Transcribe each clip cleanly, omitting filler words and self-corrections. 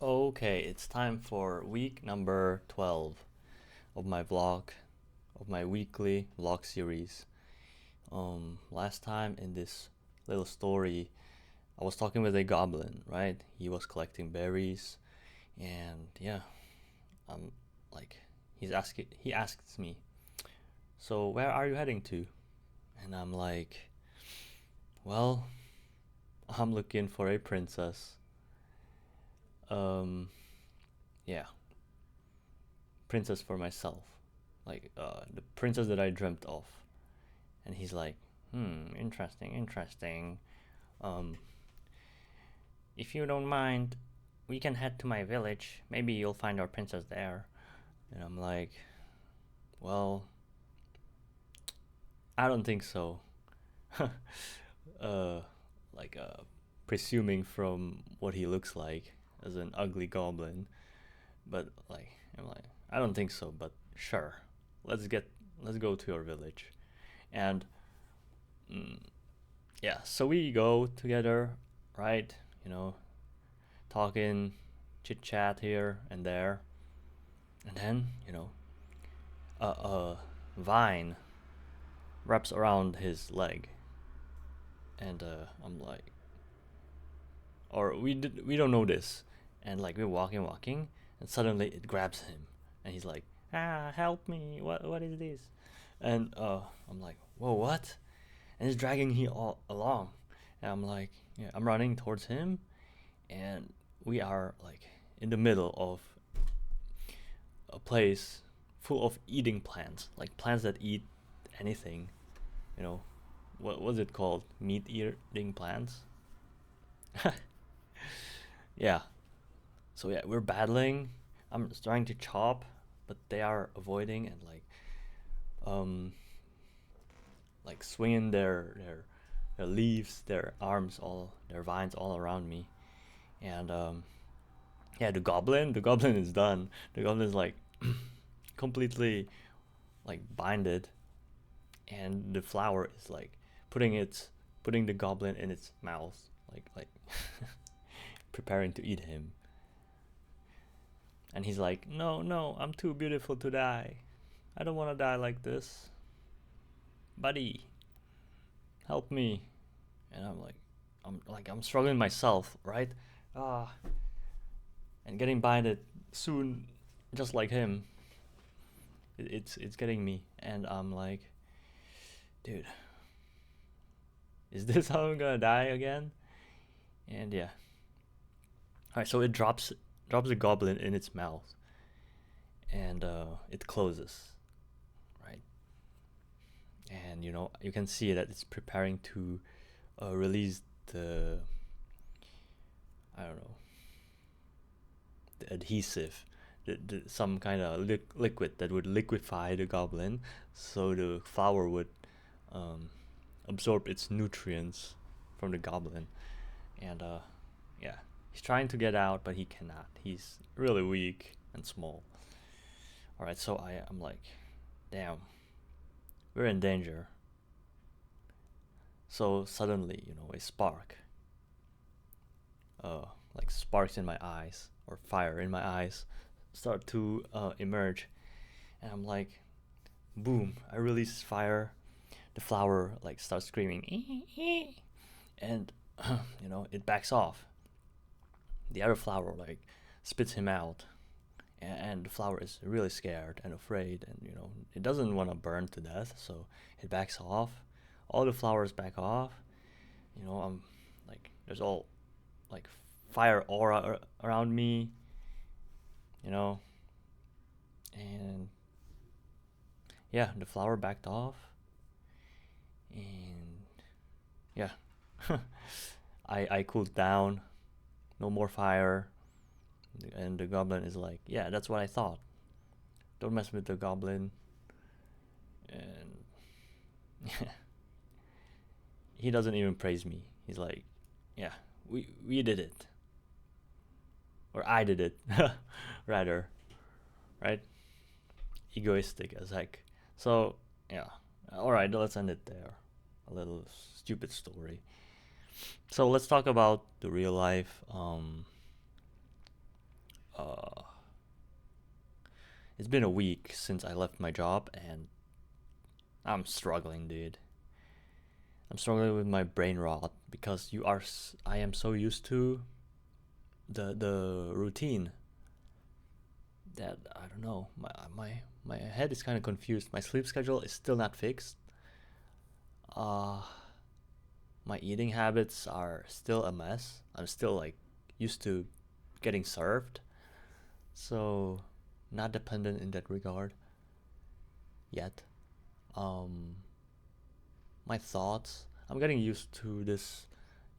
Okay, it's time for week number 12 of my vlog, of my weekly vlog series. Last time in this little story, I was talking with a goblin, right? He was collecting berries, and yeah, I'm like, he asks me, "So where are you heading to?" And I'm like, "Well, I'm looking for a princess." Um, yeah, princess for myself, like the princess that I dreamt of. And he's like, interesting, interesting. Um, if you don't mind, we can head to my village. Maybe you'll find our princess there. And I'm like, well, I don't think so. uh, like, presuming from what he looks like as an ugly goblin. But like, I'm like, I don't think so. But sure, let's get, let's go to your village. And mm, yeah, so we go together, right? You know, talking, chit chat here and there, and then a vine wraps around his leg, and I'm like, or we don't know this, and like we're walking, and suddenly it grabs him, and he's like, help me! What is this? And I'm like, whoa, what? And he's dragging me all along, and I'm like, yeah, I'm running towards him, and we are like in the middle of a place full of eating plants, like plants that eat anything. You know, what was it called? Meat eating plants. Yeah. So yeah, we're battling. I'm trying to chop, but they are avoiding and um like swinging their leaves, their arms, all their vines all around me. And yeah, the goblin is done. The goblin is like completely like binded, and the flower is like putting the goblin in its mouth, like preparing to eat him. And he's like, no, no, I'm too beautiful to die. I don't want to die like this, buddy. Help me. And I'm struggling myself, right? Ah, and getting binded soon, just like him. It's getting me, and I'm like, dude, is this how I'm gonna die again? And yeah, all right. So it drops the goblin in its mouth, and it closes, right? And you can see that it's preparing to release the, I don't know, the adhesive, some kind of liquid that would liquefy the goblin, so the flower would um, absorb its nutrients from the goblin. And yeah, he's trying to get out, but he cannot. He's really weak and small. All right, so I'm like, damn, we're in danger. So suddenly, a spark, uh, like sparks in my eyes or fire in my eyes, start to emerge, and I'm like, boom! I release fire. The flower like starts screaming, and it backs off. The other flower like spits him out, and the flower is really scared and afraid, and it doesn't want to burn to death, so it backs off. All the flowers back off. I'm like, there's all like fire aura around me, you know, and yeah, the flower backed off, and yeah, I cooled down, no more fire, and the goblin is like, yeah, that's what I thought. Don't mess with the goblin, and he doesn't even praise me. He's like, yeah, we did it, or I did it, rather, right? Egoistic as heck. So yeah, all right, let's end it there. A little stupid story. So let's talk about the real life. It's been a week since I left my job, and I'm struggling, dude. I'm struggling with my brain rot because I am so used to the routine that I don't know. My head is kind of confused. My sleep schedule is still not fixed. Uh, my eating habits are still a mess. I'm still like used to getting served, so not dependent in that regard yet. Um, my thoughts. I'm getting used to this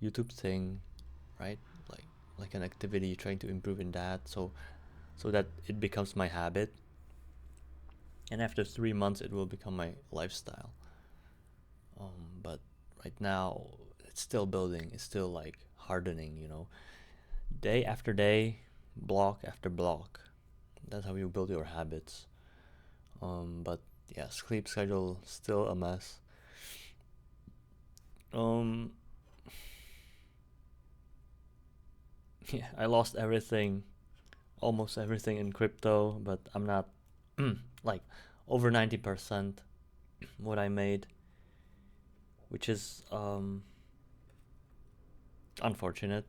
YouTube thing, right? Like like an activity, trying to improve in that, so that it becomes my habit. And after 3 months, it will become my lifestyle. But right now, it's still building. It's still like hardening. Day after day, block after block. That's how you build your habits. But yeah, sleep schedule still a mess. Um, yeah, I lost everything, almost everything in crypto, but I'm not like over 90% what I made, which is unfortunate.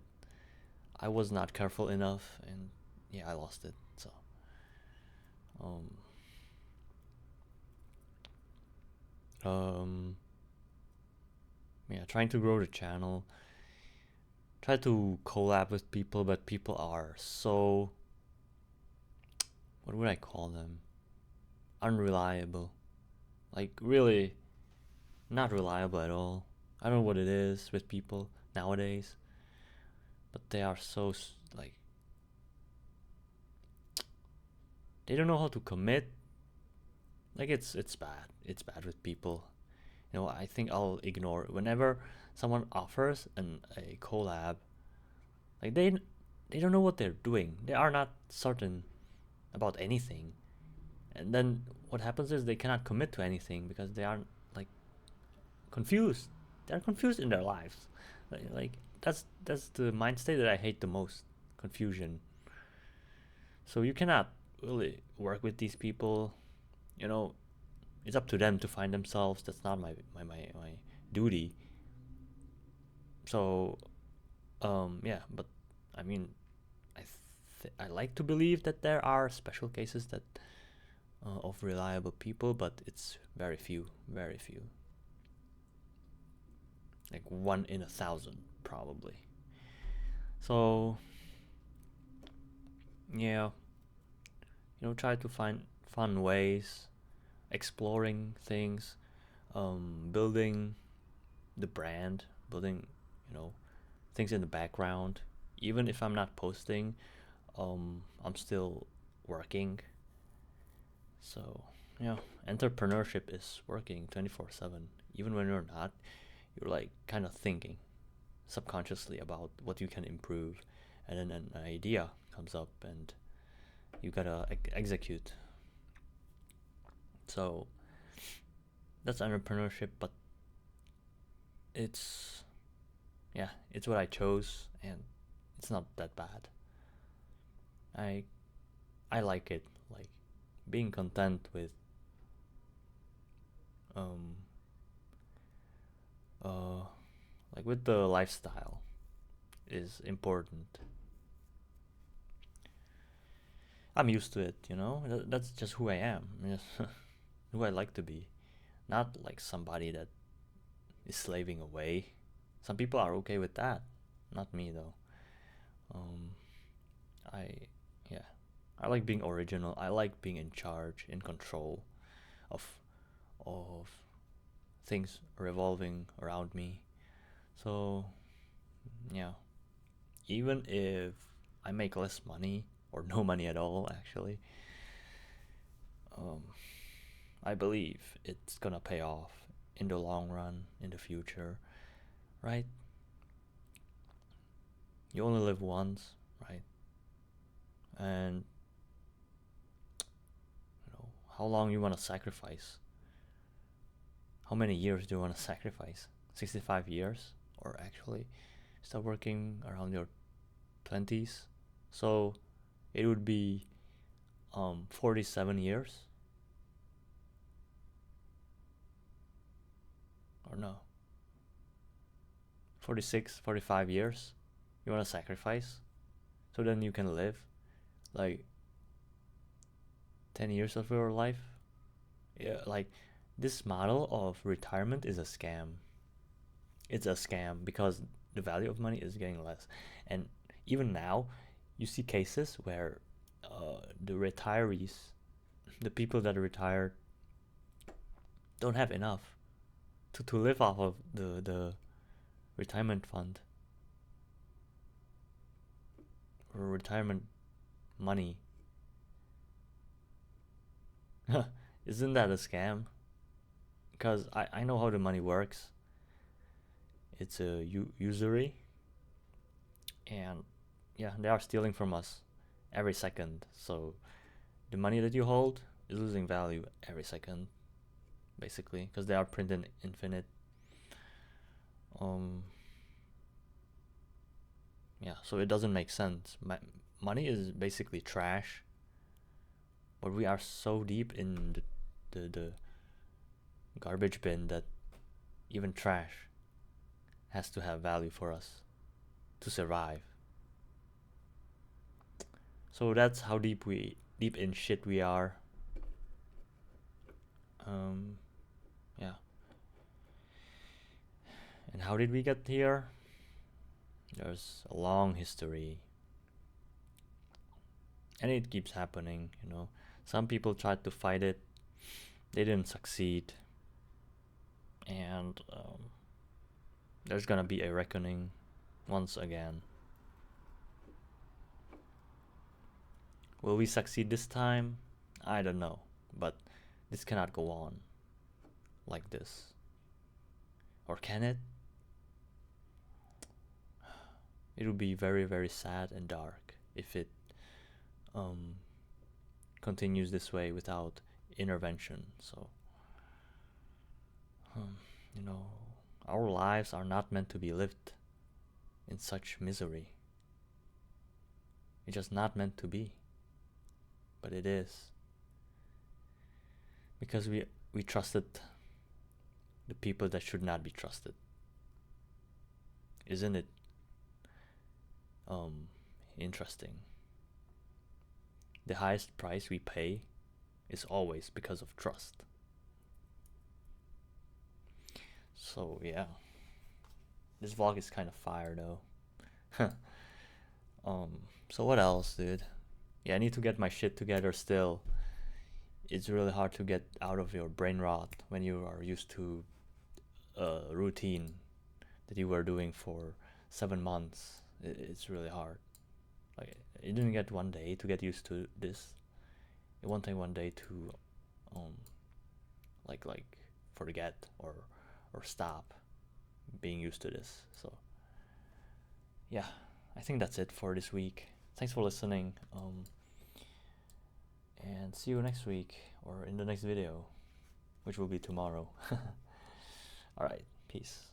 I was not careful enough, and yeah, I lost it. So um, um, yeah, trying to grow the channel, try to collab with people, but people are so, what would I call them? Unreliable. Like really not reliable at all. I don't know what it is with people nowadays, but they are so like they don't know how to commit. Like it's bad. It's bad with people. I think I'll ignore whenever someone offers a collab. Like they don't know what they're doing. They are not certain about anything. And then what happens is they cannot commit to anything because they are like confused. They're confused in their lives. Like that's the mind state that I hate the most. Confusion. So you cannot really work with these people. You know, it's up to them to find themselves. That's not my duty. So yeah, but I mean, I like to believe that there are special cases that of reliable people, but it's very few, very few. Like 1 in 1,000, probably. So yeah, try to find fun ways, exploring things, building the brand, building, you know, things in the background. Even if I'm not posting, I'm still working. So, entrepreneurship is working 24/7. Even when you're not, you're like kind of thinking subconsciously about what you can improve, and then an idea comes up and you gotta execute. So, that's entrepreneurship, but it's, yeah, it's what I chose, and it's not that bad. I I like it, like being content with um uh like with the lifestyle is important. I'm used to it, That's just who I am. Just who I like to be. Not like somebody that is slaving away. Some people are okay with that. Not me though. Um I yeah. I like being original. I like being in charge, in control of of things revolving around me. So, yeah, even if I make less money or no money at all, actually, um, I believe it's gonna pay off in the long run, in the future, right? You only live once, right? And how long you wanna sacrifice? How many years do you wanna sacrifice? 65 years, or actually start working around your 20s. So it would be 47 years, or no, 46, 45 years you want to sacrifice so then you can live like 10 years of your life. Yeah, like this model of retirement is a scam. It's a scam because the value of money is getting less. And even now, you see cases where the retirees, the people that are retired, don't have enough to live off of the retirement fund or retirement money. Isn't that a scam? Because I know how the money works. It's a usury, and yeah, they are stealing from us every second. So the money that you hold is losing value every second, basically, because they are printing infinite. Um, yeah, so it doesn't make sense. Money is basically trash, but we are so deep in the garbage bin that even trash has to have value for us to survive. So that's how deep in shit we are. Yeah. And how did we get here? There's a long history. And it keeps happening, you know. Some people tried to fight it. They didn't succeed. And there's gonna be a reckoning once again. Will we succeed this time? I don't know. But this cannot go on like this. Or can it? It would be very, very sad and dark if it continues this way without intervention. So, you know, our lives are not meant to be lived in such misery. It's just not meant to be. But it is. Because we trusted the people that should not be trusted. Isn't it interesting? The highest price we pay is always because of trust. So yeah, this vlog is kind of fire though. So what else, dude? Yeah, I need to get my shit together still. It's really hard to get out of your brain rot when you are used to a routine that you were doing for 7 months. It's really hard. Like, it didn't get one day to get used to this. It won't take one day to like forget or stop being used to this. So yeah, I think that's it for this week. Thanks for listening. And see you next week or in the next video, which will be tomorrow. Alright, peace.